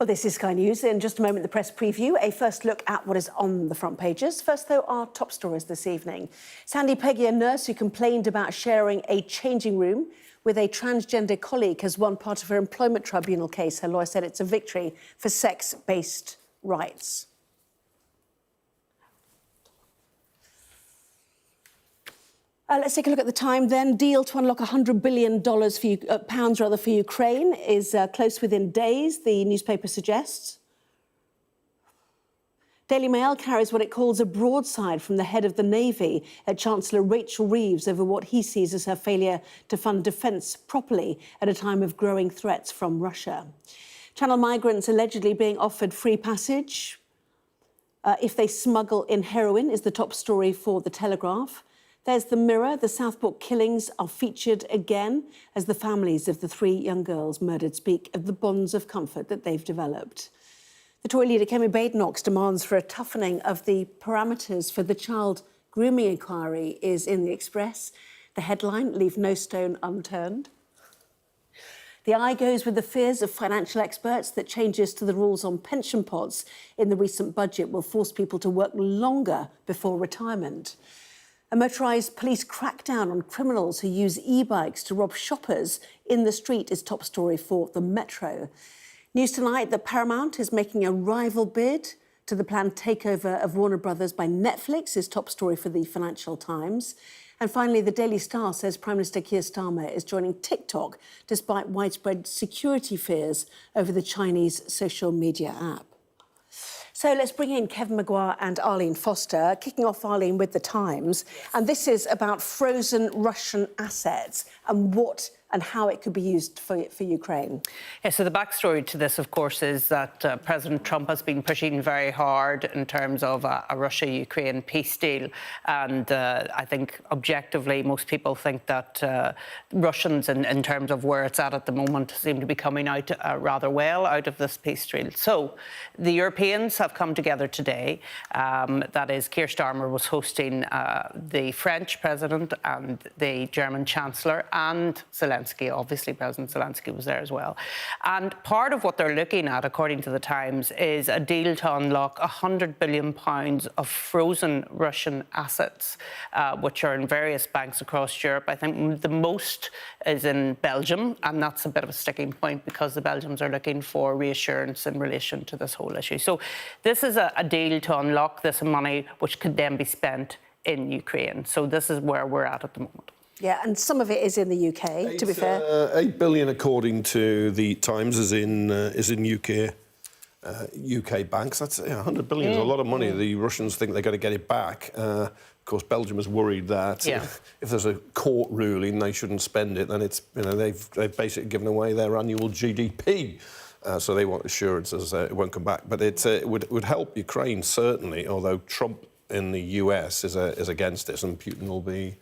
Well, this is Sky News. In just a moment, the press preview. A first look at what is on the front pages. First, though, our top stories this evening. Sandy Peggy, a nurse who complained about sharing a changing room with a transgender colleague, has won part of her employment tribunal case. Her lawyer said it's a victory for sex-based rights. Let's take a look at the time then. Deal to unlock $100 billion for Ukraine is close within days, the newspaper suggests. Daily Mail carries what it calls a broadside from the head of the Navy at Chancellor Rachel Reeves over what he sees as her failure to fund defence properly at a time of growing threats from Russia. Channel migrants allegedly being offered free passage if they smuggle in heroin is the top story for The Telegraph. There's the Mirror. The Southport killings are featured again as the families of the 3 young girls murdered speak of the bonds of comfort that they've developed. The Tory leader, Kemi Badenoch, demands for a toughening of the parameters for the child grooming inquiry is in the Express. The headline, leave no stone unturned. The eye goes with the fears of financial experts that changes to the rules on pension pots in the recent budget will force people to work longer before retirement. A motorised police crackdown on criminals who use e-bikes to rob shoppers in the street is top story for the Metro. News tonight that Paramount is making a rival bid to the planned takeover of Warner Brothers by Netflix is top story for the Financial Times. And finally, the Daily Star says Prime Minister Keir Starmer is joining TikTok despite widespread security fears over the Chinese social media app. So let's bring in Kevin Maguire and Arlene Foster, kicking off, Arlene, with The Times. Yes. And this is about frozen Russian assets and what and how it could be used for Ukraine. Yeah, so the backstory to this, of course, is that President Trump has been pushing very hard in terms of a Russia-Ukraine peace deal. And I think, objectively, most people think that Russians, in terms of where it's at the moment, seem to be coming out rather well out of this peace deal. So the Europeans have come together today. That is, Keir Starmer was hosting the French president and the German chancellor and Zelensky. Obviously, President Zelensky was there as well. And part of what they're looking at, according to The Times, is a deal to unlock £100 billion of frozen Russian assets, which are in various banks across Europe. I think the most is in Belgium, and that's a bit of a sticking point because the Belgians are looking for reassurance in relation to this whole issue. So this is a deal to unlock this money, which could then be spent in Ukraine. So this is where we're at the moment. Yeah, and some of it is in the UK, to be fair. $8 billion, according to the Times, is in UK banks. That's $100 billion is a lot of money. The Russians think they're going to get it back. Of course, Belgium is worried that if there's a court ruling they shouldn't spend it, then it's they've basically given away their annual GDP. So they want assurances it won't come back. But it would help Ukraine certainly. Although Trump in the US is against this, and Putin will be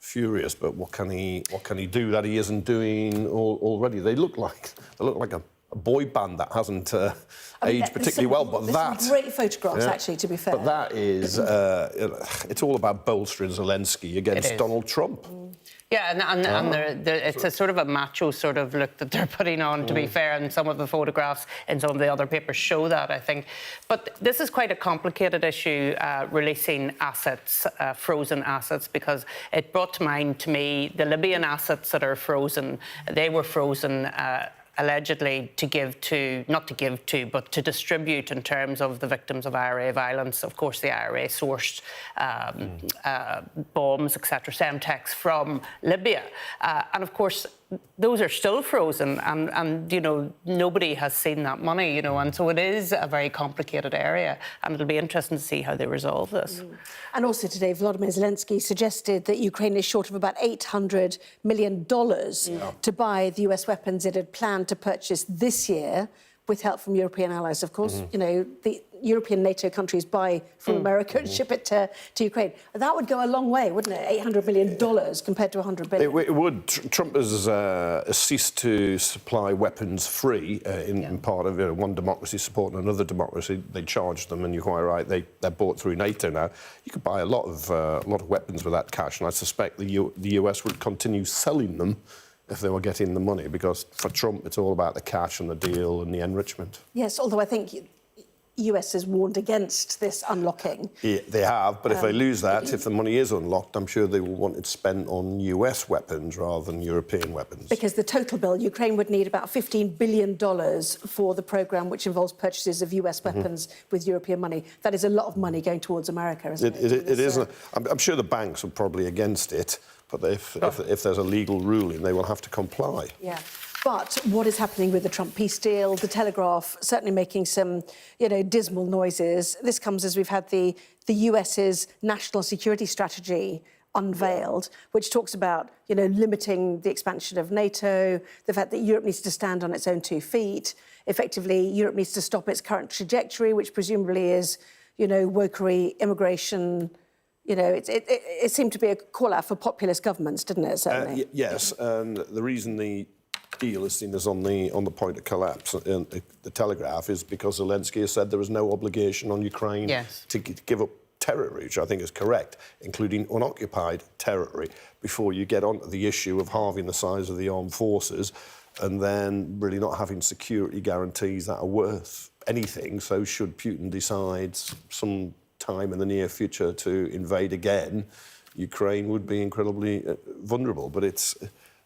furious, but what can he do that he isn't doing already? They look like a boy band that hasn't aged particularly well. But some great photographs, actually, to be fair. But that is it's all about bolstering Zelensky against Donald Trump. Yeah, and it's a sort of a macho sort of look that they're putting on, to be fair, and some of the photographs in some of the other papers show that, I think. But this is quite a complicated issue, releasing assets, frozen assets, because it brought to mind to me the Libyan assets that are frozen. They were frozen allegedly but to distribute in terms of the victims of IRA violence. Of course, the IRA sourced bombs, etc., Semtex from Libya. And of course, those are still frozen, and nobody has seen that money, and so it is a very complicated area, and it'll be interesting to see how they resolve this. And also today, Volodymyr Zelensky suggested that Ukraine is short of about $800 million to buy the US weapons it had planned to purchase this year, with help from European allies, of course. The European NATO countries buy from America and ship it to Ukraine. That would go a long way, wouldn't it? $800 million compared to $100 billion. It would. Trump has ceased to supply weapons free in part of one democracy supporting another democracy. They charge them, and you're quite right. They're bought through NATO now. You could buy a lot of weapons with that cash, and I suspect the US would continue selling them if they were getting the money, because for Trump it's all about the cash and the deal and the enrichment. Yes, although I think US has warned against this unlocking. Yeah, they have, but if they lose that, if the money is unlocked, I'm sure they will want it spent on US weapons rather than European weapons. Because the total bill, Ukraine would need about $15 billion for the programme, which involves purchases of US weapons with European money. That is a lot of money going towards America, isn't it? It is. I'm sure the banks are probably against it, but if there's a legal ruling, they will have to comply. Yeah. But what is happening with the Trump peace deal? The Telegraph certainly making some, dismal noises. This comes as we've had the US's national security strategy unveiled, which talks about, limiting the expansion of NATO, the fact that Europe needs to stand on its own 2 feet. Effectively, Europe needs to stop its current trajectory, which presumably is, wokery, immigration. It seemed to be a call-out for populist governments, didn't it, certainly? Yes, and the reason the deal is seen as on the point of collapse in the Telegraph is because Zelensky has said there was no obligation on Ukraine to give up territory, which I think is correct, including unoccupied territory, before you get onto the issue of halving the size of the armed forces and then really not having security guarantees that are worth anything. So should Putin decide some time in the near future to invade again, Ukraine would be incredibly vulnerable. But it's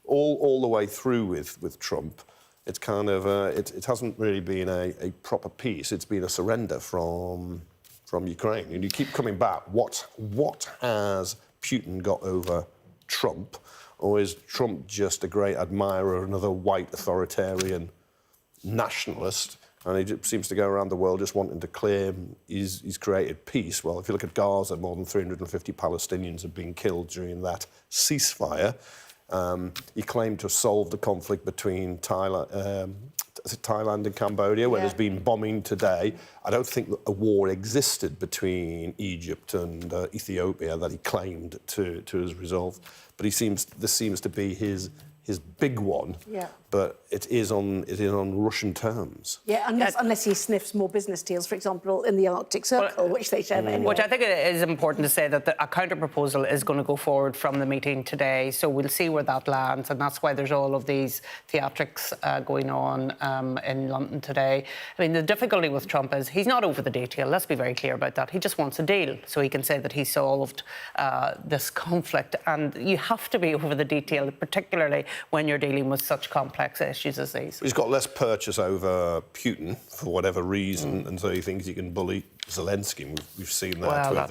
all the way through with Trump. It's kind of it hasn't really been a proper peace. It's been a surrender from Ukraine. And you keep coming back. What has Putin got over Trump? Or is Trump just a great admirer of another white authoritarian nationalist? And he seems to go around the world just wanting to claim he's created peace. Well, if you look at Gaza, more than 350 Palestinians have been killed during that ceasefire. He claimed to have solved the conflict between Thailand and Cambodia, where there's been bombing today. I don't think that a war existed between Egypt and Ethiopia that he claimed to have resolved. But this seems to be his big one. Yeah. But it is on Russian terms. Yeah, unless he sniffs more business deals, for example, in the Arctic Circle, which they share anyway. Which I think it is important to say that a counter-proposal is going to go forward from the meeting today, so we'll see where that lands, and that's why there's all of these theatrics going on in London today. I mean, the difficulty with Trump is he's not over the detail, let's be very clear about that. He just wants a deal, so he can say that he solved this conflict, and you have to be over the detail, particularly when you're dealing with such complex issues as these. He's got less purchase over Putin for whatever reason, and so he thinks he can bully Zelensky. We've seen that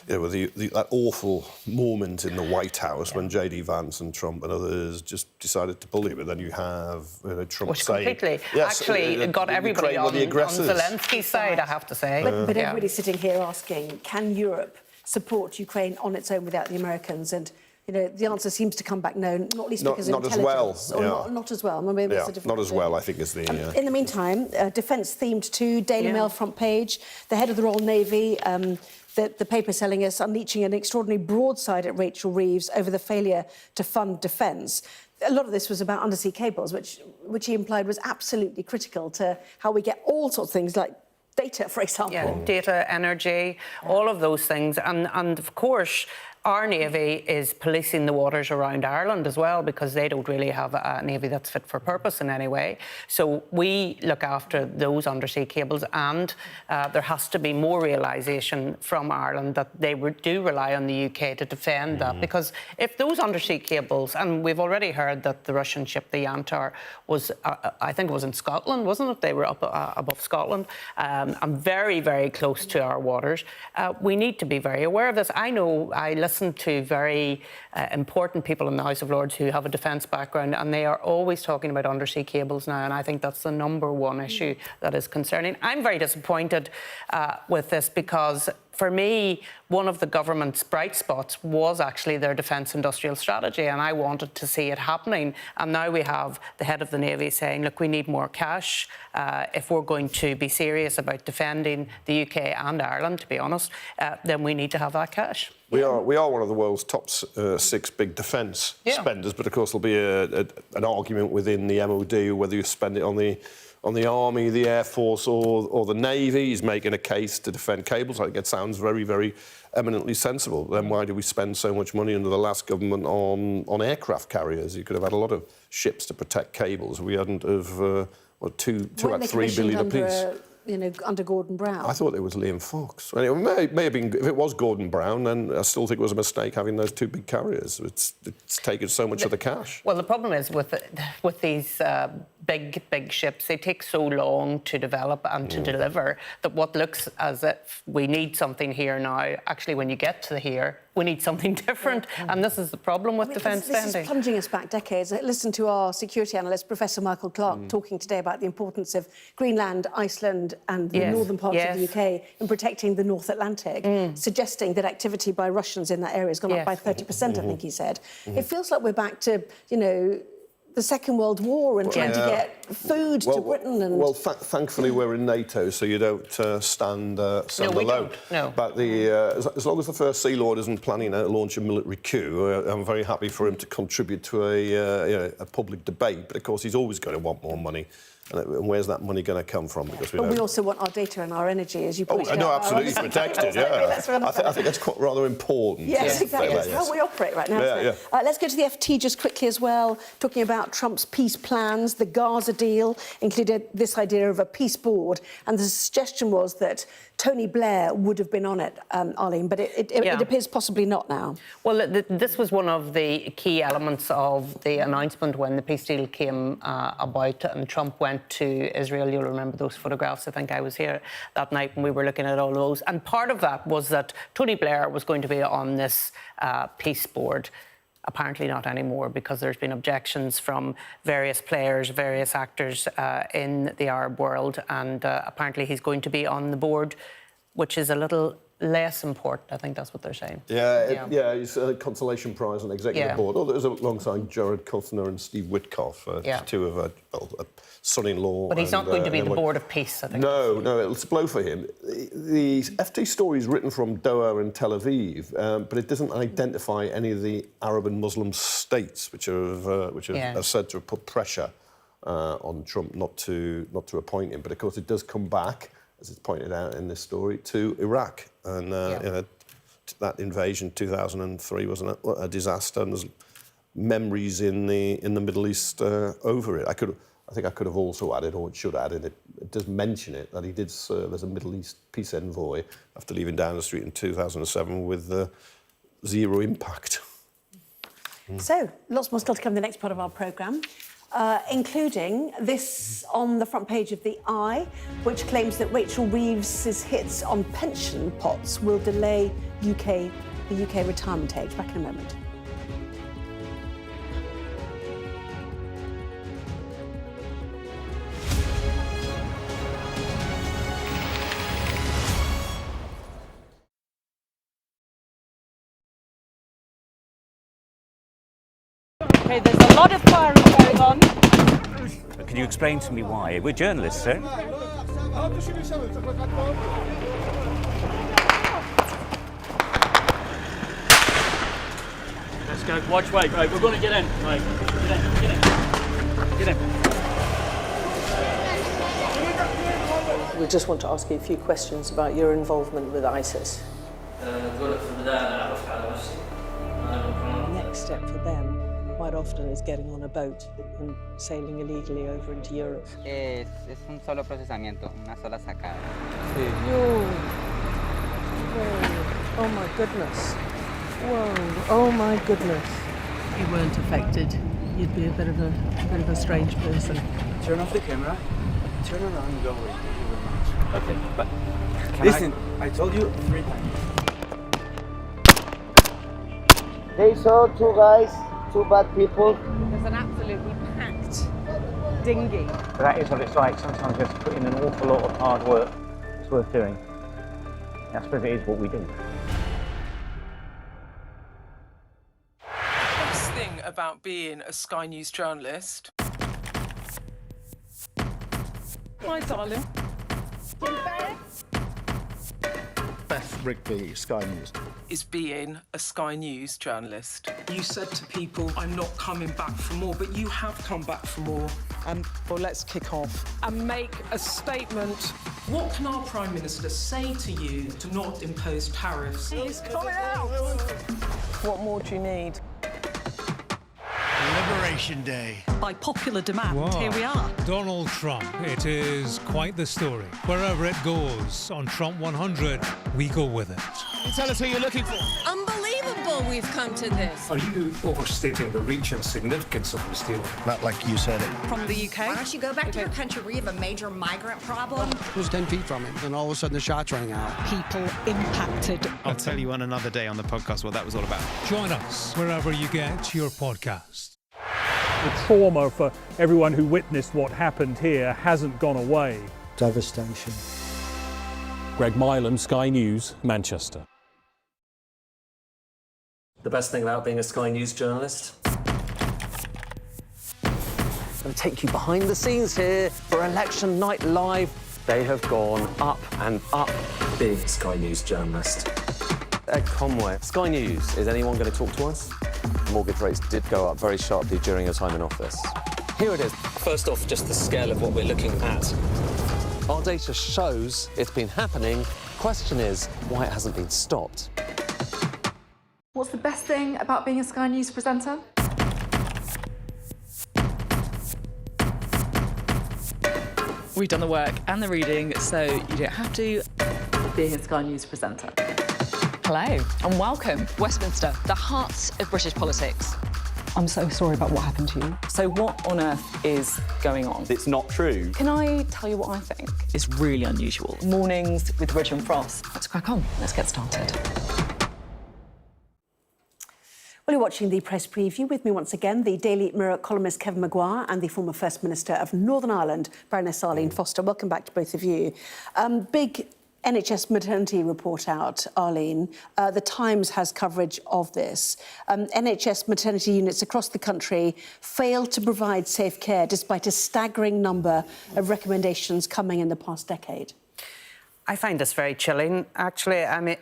with that awful moment in the White House when J.D. Vance and Trump and others just decided to bully. But then you have Trump saying... Which completely actually got everybody on Zelensky's side, I have to say. But everybody's sitting here asking, can Europe support Ukraine on its own without the Americans? And the answer seems to come back no, not least because of intelligence. Not as well. Maybe it's a different not as well, I think, is the... In the meantime, defence-themed too, Daily Mail front page, the head of the Royal Navy, the paper selling us, unleashing an extraordinary broadside at Rachel Reeves over the failure to fund defence. A lot of this was about undersea cables, which he implied was absolutely critical to how we get all sorts of things like data, for example. Yeah, data, energy, all of those things. And of course, our Navy is policing the waters around Ireland as well, because they don't really have a Navy that's fit for purpose in any way. So we look after those undersea cables, and there has to be more realisation from Ireland that they do rely on the UK to defend that. Because if those undersea cables, and we've already heard that the Russian ship, the Yantar, was, I think it was in Scotland, wasn't it? They were up above Scotland, and very, very close to our waters. We need to be very aware of this. I know I listen to very important people in the House of Lords who have a defence background, and they are always talking about undersea cables now, and I think that's the #1 issue that is concerning. I'm very disappointed with this, because for me, one of the government's bright spots was actually their defence industrial strategy, and I wanted to see it happening. And now we have the head of the Navy saying, look, we need more cash if we're going to be serious about defending the UK and Ireland, to be honest, then we need to have that cash. We are one of the world's top 6 big defence spenders, but of course there'll be an argument within the MOD whether you spend it on the on the Army, the Air Force or the Navy. He's making a case to defend cables. I think it sounds very, very eminently sensible. Then why did we spend so much money under the last government on aircraft carriers? You could have had a lot of ships to protect cables. We hadn't have... two at $3 billion apiece. Under Gordon Brown. I thought it was Liam Fox. It may have been. If it was Gordon Brown, then I still think it was a mistake having those two big carriers. It's taken so much of the cash. Well, the problem is with these big ships, they take so long to develop and to deliver that what looks as if we need something here now, actually, when you get to here, we need something different. And this is the problem with defence spending. This is plunging us back decades. Listen to our security analyst, Professor Michael Clark, talking today about the importance of Greenland, Iceland and the northern parts of the UK in protecting the North Atlantic, suggesting that activity by Russians in that area has gone up by 30%, I think he said. It feels like we're back to, the Second World War and trying to get food to Britain. And... Well, thankfully we're in NATO, so you don't stand alone. No. But as long as the First Sea Lord isn't planning to launch a military coup, I'm very happy for him to contribute to a public debate. But of course, he's always going to want more money. And where's that money going to come from? Because we also want our data and our energy, as you pointed out. No, absolutely protected, I think that's quite rather important. Yes, exactly. That's how we operate right now. Let's go to the FT just quickly as well, talking about Trump's peace plans. The Gaza deal included this idea of a peace board, and the suggestion was that Tony Blair would have been on it, Arlene, but it appears possibly not now. Well, this was one of the key elements of the announcement when the peace deal came about and Trump went to Israel. You'll remember those photographs. I think I was here that night when we were looking at all those. And part of that was that Tony Blair was going to be on this peace board. Apparently not anymore, because there's been objections from various players, various actors in the Arab world, and apparently he's going to be on the board, which is a little less important. I think that's what they're saying. It's a consolation prize on the executive board. Oh, there's alongside Jared Kushner and Steve Witkoff, two of a son-in-law. But he's not going to be the board of peace, I think. No, it's a blow for him. The FT story is written from Doha and Tel Aviv, but it doesn't identify any of the Arab and Muslim states which are said to have put pressure on Trump not to appoint him. But of course, it does come back, as it's pointed out in this story, to Iraq. And that invasion 2003 was a disaster, and there's memories in the Middle East over it. I think I could have also added, or it should have added, it does mention it, that he did serve as a Middle East peace envoy after leaving Downing Street in 2007 with zero impact. So, lots more still to come in the next part of our programme. Including this on the front page of The Eye, which claims that Rachel Reeves's hits on pension pots will delay the UK retirement age. Back in a moment. Okay, there's a lot of firing going on. Can you explain to me why? We're journalists, sir. Let's go. Watch, wait, right, we're going to get in. Right, get in. We just want to ask you a few questions about your involvement with ISIS. Next step for them quite often is getting on a boat and sailing illegally over into Europe. Es un solo procesamiento, una sola sacada. Whoa. Oh my goodness. Whoa. Oh my goodness. If you weren't affected, you'd be a bit of a strange person. Turn off the camera, turn around and go away. Thank you very much. Okay, but listen, I told you 3 times. They saw 2 guys, 2 bad people. There's an absolutely packed dinghy. That is what it's like. Sometimes you have to put in an awful lot of hard work. It's worth doing. I suppose it is what we do. The best thing about being a Sky News journalist... My darling. Beth Rigby, Sky News. Is being a Sky News journalist. You said to people, I'm not coming back for more, but you have come back for more. Well, let's kick off. And make a statement. What can our Prime Minister say to you to not impose tariffs? He's coming out! What more do you need? Liberation Day. By popular demand, here we are. Donald Trump. It is quite the story. Wherever it goes, on Trump 100, we go with it. Tell us who you're looking for. Unbelievable we've come to this. Are you overstating the reach and significance of this deal? Not like you said it. From the UK? Why don't you go back to your country where you have a major migrant problem? It was 10 feet from him, and all of a sudden the shots rang out. People impacted. I'll tell you on another day on the podcast what that was all about. Join us wherever you get your podcast. The trauma for everyone who witnessed what happened here hasn't gone away. Devastation. Greg Milam, Sky News, Manchester. The best thing about being a Sky News journalist? I'll take you behind the scenes here for Election Night Live. They have gone up and up. Being a Sky News journalist. Ed Conway, Sky News, is anyone going to talk to us? Mortgage rates did go up very sharply during your time in office. Here it is. First off, just the scale of what we're looking at. Our data shows it's been happening. Question is, why it hasn't been stopped. What's the best thing about being a Sky News presenter? We've done the work and the reading, so you don't have to. Being a Sky News presenter. Hello and welcome. Westminster, the heart of British politics. I'm so sorry about what happened to you. So what on earth is going on? It's not true. Can I tell you what I think? It's really unusual. Mornings with Richard and Frost. Let's crack on. Let's get started. Well, you're watching the press preview. With me once again, the Daily Mirror columnist Kevin Maguire and the former First Minister of Northern Ireland, Baroness Arlene Foster. Welcome back to both of you. Big NHS maternity report out, Arlene. The Times has coverage of this. NHS maternity units across the country failed to provide safe care despite a staggering number of recommendations coming in the past decade. I find this very chilling, actually. I mean,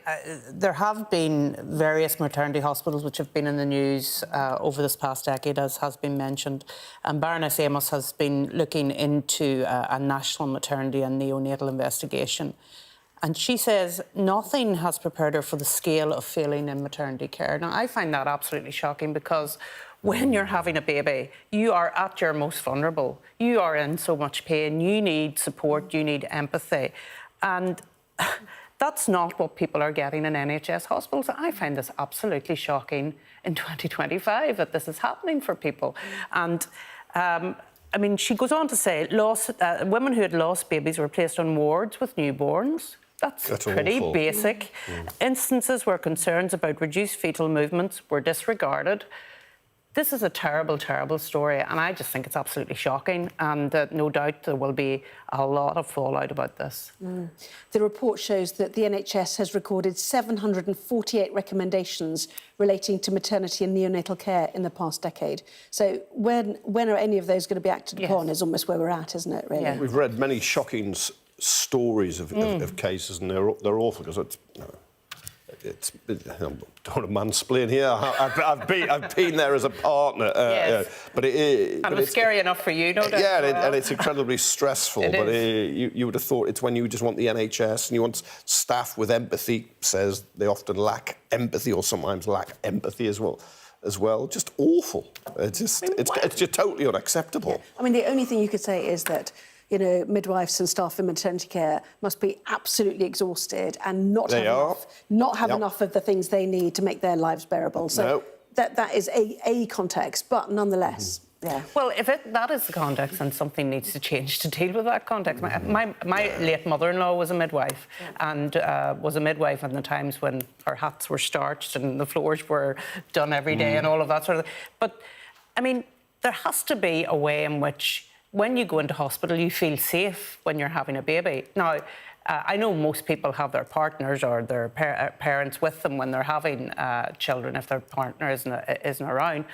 there have been various maternity hospitals which have been in the news over this past decade, as has been mentioned. And Baroness Amos has been looking into a national maternity and neonatal investigation. And she says nothing has prepared her for the scale of failing in maternity care. Now, I find that absolutely shocking because when you're having a baby, you are at your most vulnerable. You are in so much pain. You need support. You need empathy. And that's not what people are getting in NHS hospitals. I find this absolutely shocking in 2025 that this is happening for people. And I mean, she goes on to say women who had lost babies were placed on wards with newborns. That's pretty awful. Basic. Instances where concerns about reduced fetal movements were disregarded. This is a terrible, terrible story, and I just think it's absolutely shocking, and no doubt there will be a lot of fallout about this. The report shows that the NHS has recorded 748 recommendations relating to maternity and neonatal care in the past decade. So when are any of those going to be acted upon is almost where we're at, isn't it, really? Yeah. We've read many shocking stories of cases, and they're awful because I don't want to mansplain here. I've been there as a partner. But it was scary enough for you, no doubt. Yeah, and it's incredibly stressful. You would have thought it's when you just want the NHS and you want staff with empathy. Says they often lack empathy, or sometimes lack empathy as well. Just awful. It's just totally unacceptable. Yeah. I mean, the only thing you could say is that, you know, midwives and staff in maternity care must be absolutely exhausted and not have enough of the things they need to make their lives bearable. So that is a context, but nonetheless, yeah. Well, if that is the context, then something needs to change to deal with that context. My late mother-in-law was a midwife, and was a midwife in the times when our hats were starched and the floors were done every day and all of that sort of thing. But, I mean, there has to be a way in which when you go into hospital, you feel safe when you're having a baby. Now, I know most people have their partners or their parents with them when they're having children, if their partner isn't around.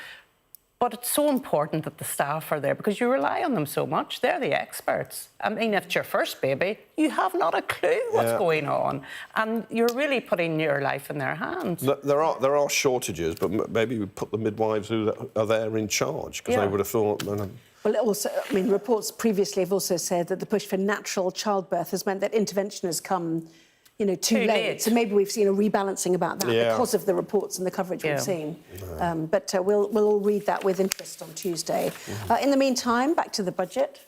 But it's so important that the staff are there because you rely on them so much. They're the experts. I mean, if it's your first baby, you have not a clue what's going on, and you're really putting your life in their hands. There are shortages, but maybe we put the midwives who are there in charge, because they would have thought. Well, also, I mean, reports previously have also said that the push for natural childbirth has meant that intervention has come, you know, too late. So maybe we've seen a rebalancing about that because of the reports and the coverage we've seen. But we'll all read that with interest on Tuesday. In the meantime, back to the budget.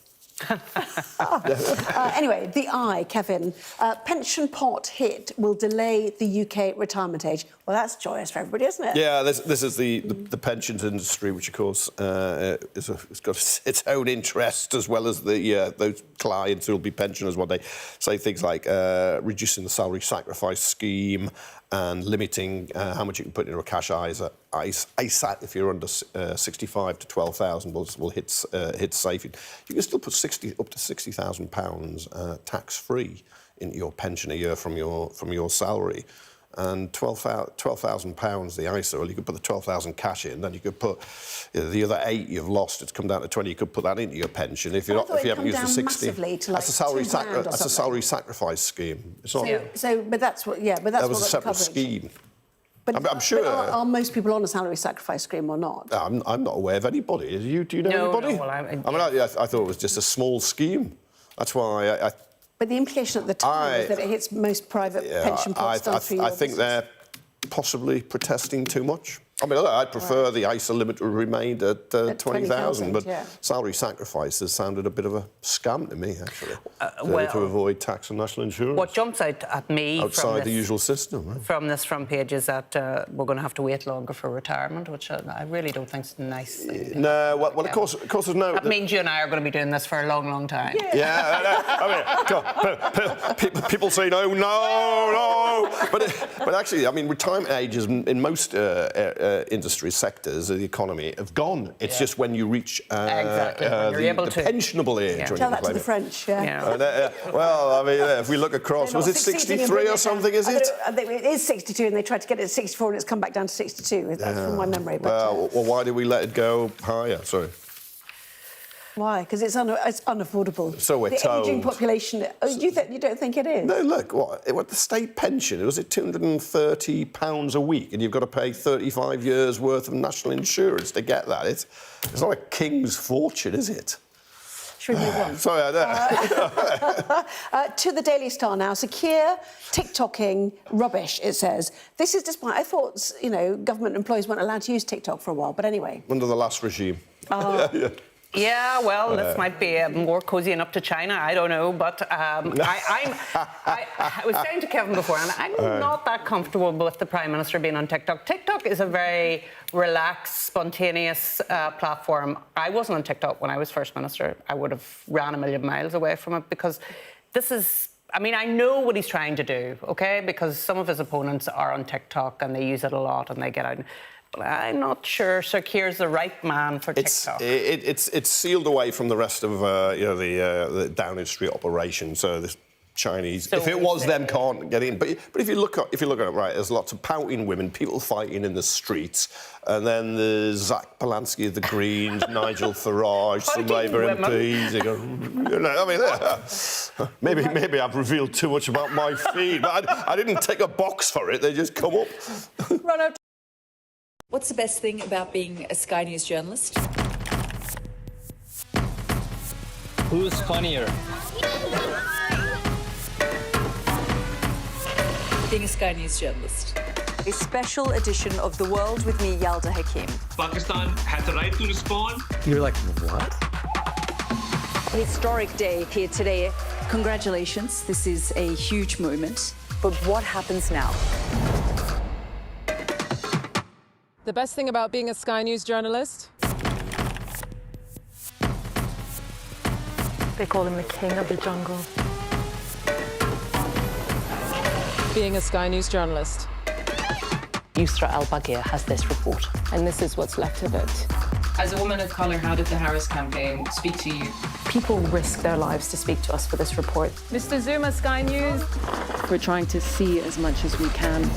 Anyway, the eye, Kevin. Pension pot hit will delay the UK retirement age. Well, that's joyous for everybody, isn't it? Yeah, this is the pensions industry, which, of course, it's got its own interest as well as the those clients who will be pensioners. What they say, things like reducing the salary sacrifice scheme and limiting how much you can put into a cash ISA if you're under 65 to 12,000 will hit safe. You can still put up to £60,000 tax-free into your pension a year from your salary. And £12,000 the ISA, well, you could put the 12,000 cash in, then you could put the other 8 you've lost. It's come down to 20. You could put that into your pension if you haven't used the 60. That's a salary sacrifice scheme. It's not. But that's what. Yeah, but that's that was a separate scheme. But I'm sure. But are most people on a salary sacrifice scheme or not? I'm not aware of anybody. Do you know anybody? No, well, I thought it was just a small scheme. That's why But the implication at the time is that it hits most private pension pots done through your I think they're possibly protesting too much. I mean, I'd prefer the ISA limit to remain at 20,000, but salary sacrifices sounded a bit of a scam to me, actually, to avoid tax and national insurance. What jumps out at me outside the usual system, right? From this front page is that we're going to have to wait longer for retirement, which I really don't think is a nice thing. No, well, of course, there's no. That means you and I are going to be doing this for a long, long time. I mean, people say no, but actually, I mean, retirement ages in most industry sectors of the economy have gone. It's just when you reach the pensionable age. Tell that to the French, well, I mean, if we look across, was it 63 or something, is it? I think it is 62, and they tried to get it at 64, and it's come back down to 62. That's from my memory. Well, why did we let it go higher? Sorry. Why? Because it's unaffordable. So we're told. The ageing population. You don't think it is? No, look, what the state pension, was it £230 a week, and you've got to pay 35 years' worth of national insurance to get that? It's not a king's fortune, is it? Should we move on? Sorry, to the Daily Star now. Secure TikToking rubbish, it says. This is despite, I thought, government employees weren't allowed to use TikTok for a while, but anyway. Under the last regime. Yeah, well, this might be more cozying up to China. I don't know, but I was saying to Kevin before, and I'm not that comfortable with the Prime Minister being on TikTok. TikTok is a very relaxed, spontaneous platform. I wasn't on TikTok when I was First Minister. I would have ran a million miles away from it because this is... I mean, I know what he's trying to do, OK? Because some of his opponents are on TikTok and they use it a lot and they get out... But I'm not sure Sir Keir's the right man for TikTok. It's sealed away from the rest of the Downing Street operation. So the Chinese, if it was them, can't get in. But if you look at it, right, there's lots of pouting women, people fighting in the streets, and then there's Zach Polanski of the Greens, Nigel Farage, some Labour MPs. Maybe I've revealed too much about my feed, but I didn't tick a box for it. They just come up. What's the best thing about being a Sky News journalist? Who's funnier? Being a Sky News journalist. A special edition of The World with me, Yalda Hakim. Pakistan has the right to respond. You're like, what? A historic day here today. Congratulations, this is a huge moment. But what happens now? The best thing about being a Sky News journalist? They call him the king of the jungle. Being a Sky News journalist. Yusra Al-Baghir has this report. And this is what's left of it. As a woman of colour, how did the Harris campaign speak to you? People risk their lives to speak to us for this report. Mr. Zuma, Sky News. We're trying to see as much as we can.